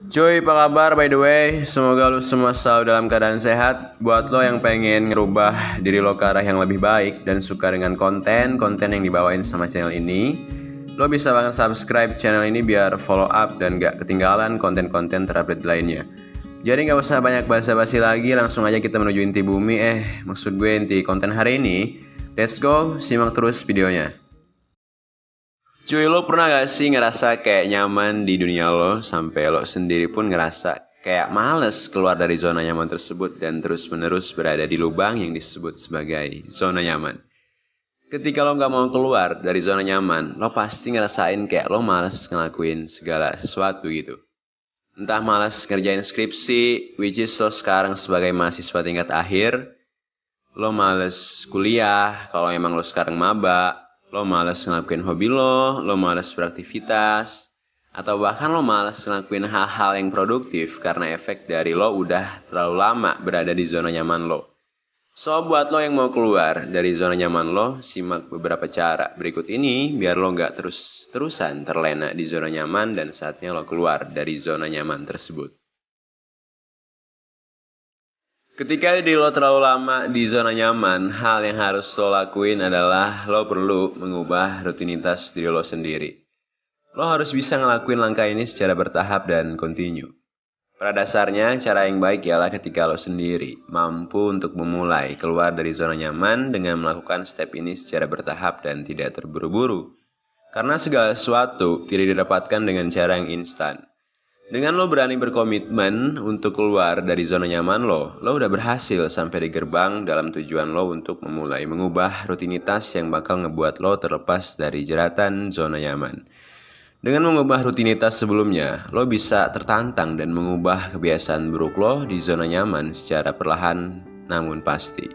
Cuy, apa kabar by the way? Semoga lu semua selalu dalam keadaan sehat. Buat lo yang pengen ngerubah diri lo ke arah yang lebih baik dan suka dengan konten yang dibawain sama channel ini, lo bisa banget subscribe channel ini biar follow up dan gak ketinggalan konten-konten terupdate lainnya. Jadi gak usah banyak basa-basi lagi, langsung aja kita menuju inti bumi. Maksud gue inti konten hari ini. Let's go, simak terus videonya. Cuy, lo pernah gak sih ngerasa kayak nyaman di dunia lo sampai lo sendiri pun ngerasa kayak males keluar dari zona nyaman tersebut dan terus-menerus berada di lubang yang disebut sebagai zona nyaman. Ketika lo gak mau keluar dari zona nyaman, lo pasti ngerasain kayak lo males ngelakuin segala sesuatu gitu. Entah malas ngerjain skripsi, which is lo sekarang sebagai mahasiswa tingkat akhir, lo males kuliah kalau emang lo sekarang maba, lo males ngelakuin hobi lo males beraktivitas, atau bahkan lo males ngelakuin hal-hal yang produktif karena efek dari lo udah terlalu lama berada di zona nyaman lo. So, buat lo yang mau keluar dari zona nyaman lo, simak beberapa cara berikut ini biar lo nggak terus-terusan terlena di zona nyaman dan saatnya lo keluar dari zona nyaman tersebut. Ketika diri lo terlalu lama di zona nyaman, hal yang harus lo lakuin adalah lo perlu mengubah rutinitas diri lo sendiri. Lo harus bisa ngelakuin langkah ini secara bertahap dan kontinu. Pada dasarnya, cara yang baik ialah ketika lo sendiri mampu untuk memulai keluar dari zona nyaman dengan melakukan step ini secara bertahap dan tidak terburu-buru. Karena segala sesuatu tidak didapatkan dengan cara yang instan. Dengan lo berani berkomitmen untuk keluar dari zona nyaman lo udah berhasil sampai di gerbang dalam tujuan lo untuk memulai mengubah rutinitas yang bakal ngebuat lo terlepas dari jeratan zona nyaman. Dengan mengubah rutinitas sebelumnya, lo bisa tertantang dan mengubah kebiasaan buruk lo di zona nyaman secara perlahan namun pasti.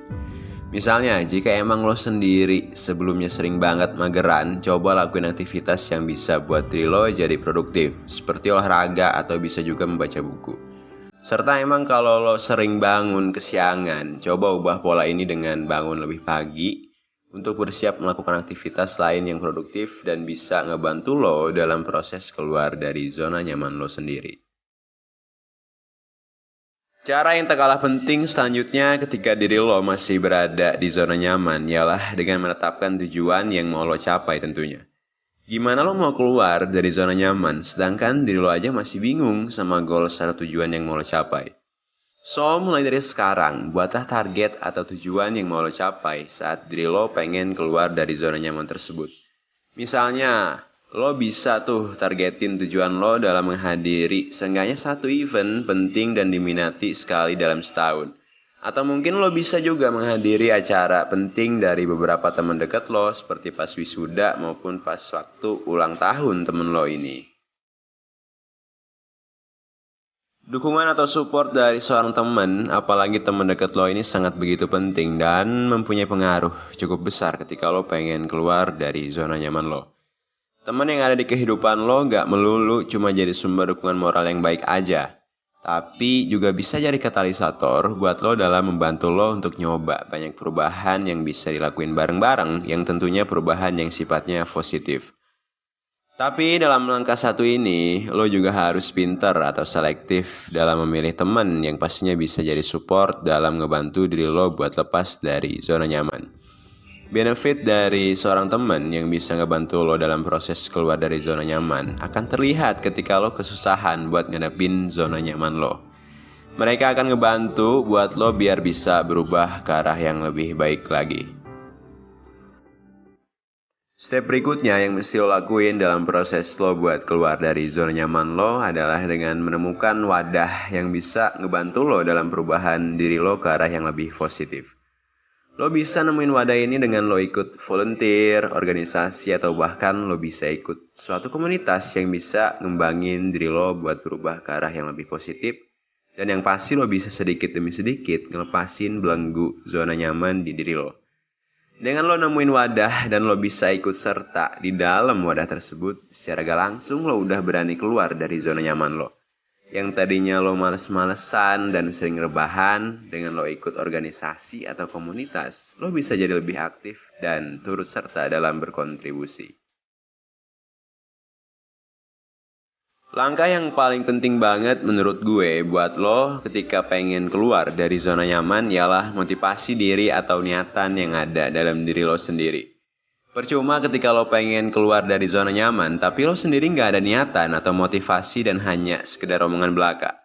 Misalnya, jika emang lo sendiri sebelumnya sering banget mageran, coba lakuin aktivitas yang bisa buat diri lo jadi produktif, seperti olahraga atau bisa juga membaca buku. Serta emang kalau lo sering bangun kesiangan, coba ubah pola ini dengan bangun lebih pagi untuk bersiap melakukan aktivitas lain yang produktif dan bisa ngebantu lo dalam proses keluar dari zona nyaman lo sendiri. Cara yang tak kalah penting selanjutnya ketika diri lo masih berada di zona nyaman ialah dengan menetapkan tujuan yang mau lo capai tentunya. Gimana lo mau keluar dari zona nyaman sedangkan diri lo aja masih bingung sama goal serta tujuan yang mau lo capai. So, mulai dari sekarang, buatlah target atau tujuan yang mau lo capai saat diri lo pengen keluar dari zona nyaman tersebut. Misalnya, lo bisa tuh targetin tujuan lo dalam menghadiri seenggaknya satu event penting dan diminati sekali dalam setahun. Atau mungkin lo bisa juga menghadiri acara penting dari beberapa teman dekat lo seperti pas wisuda maupun pas waktu ulang tahun temen lo ini. Dukungan atau support dari seorang teman, apalagi teman dekat lo ini sangat begitu penting dan mempunyai pengaruh cukup besar ketika lo pengen keluar dari zona nyaman lo. Teman yang ada di kehidupan lo gak melulu cuma jadi sumber dukungan moral yang baik aja. Tapi juga bisa jadi katalisator buat lo dalam membantu lo untuk nyoba banyak perubahan yang bisa dilakuin bareng-bareng yang tentunya perubahan yang sifatnya positif. Tapi dalam langkah satu ini, lo juga harus pintar atau selektif dalam memilih teman yang pastinya bisa jadi support dalam ngebantu diri lo buat lepas dari zona nyaman. Benefit dari seorang teman yang bisa ngebantu lo dalam proses keluar dari zona nyaman akan terlihat ketika lo kesusahan buat ngadepin zona nyaman lo. Mereka akan ngebantu buat lo biar bisa berubah ke arah yang lebih baik lagi. Step berikutnya yang mesti lo lakuin dalam proses lo buat keluar dari zona nyaman lo adalah dengan menemukan wadah yang bisa ngebantu lo dalam perubahan diri lo ke arah yang lebih positif. Lo bisa nemuin wadah ini dengan lo ikut volunteer, organisasi, atau bahkan lo bisa ikut suatu komunitas yang bisa ngembangin diri lo buat berubah ke arah yang lebih positif. Dan yang pasti lo bisa sedikit demi sedikit ngelepasin belenggu zona nyaman di diri lo. Dengan lo nemuin wadah dan lo bisa ikut serta di dalam wadah tersebut, secara gak langsung lo udah berani keluar dari zona nyaman lo. Yang tadinya lo males-malesan dan sering rebahan, dengan lo ikut organisasi atau komunitas, lo bisa jadi lebih aktif dan turut serta dalam berkontribusi. Langkah yang paling penting banget menurut gue buat lo ketika pengen keluar dari zona nyaman ialah motivasi diri atau niatan yang ada dalam diri lo sendiri. Percuma ketika lo pengen keluar dari zona nyaman, tapi lo sendiri nggak ada niatan atau motivasi dan hanya sekedar omongan belaka.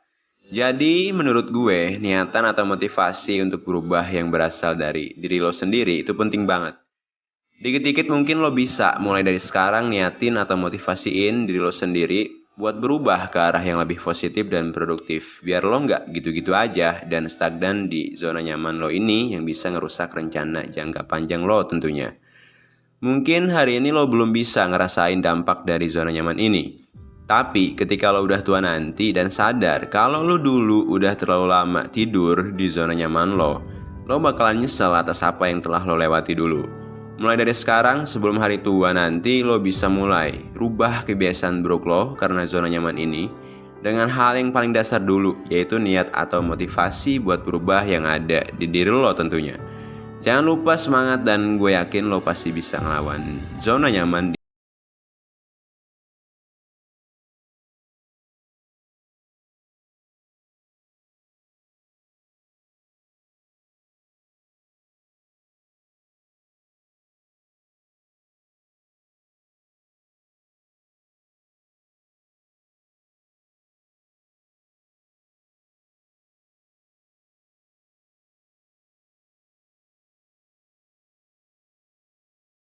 Jadi menurut gue, niatan atau motivasi untuk berubah yang berasal dari diri lo sendiri itu penting banget. Dikit-dikit mungkin lo bisa mulai dari sekarang niatin atau motivasiin diri lo sendiri buat berubah ke arah yang lebih positif dan produktif. Biar lo nggak gitu-gitu aja dan stagnan di zona nyaman lo ini yang bisa ngerusak rencana jangka panjang lo tentunya. Mungkin hari ini lo belum bisa ngerasain dampak dari zona nyaman ini. Tapi ketika lo udah tua nanti dan sadar kalau lo dulu udah terlalu lama tidur di zona nyaman lo bakalan nyesel atas apa yang telah lo lewati dulu. Mulai dari sekarang sebelum hari tua nanti lo bisa mulai rubah kebiasaan buruk lo karena zona nyaman ini dengan hal yang paling dasar dulu, yaitu niat atau motivasi buat berubah yang ada di diri lo tentunya. Jangan lupa semangat dan gue yakin lo pasti bisa ngelawan zona nyaman di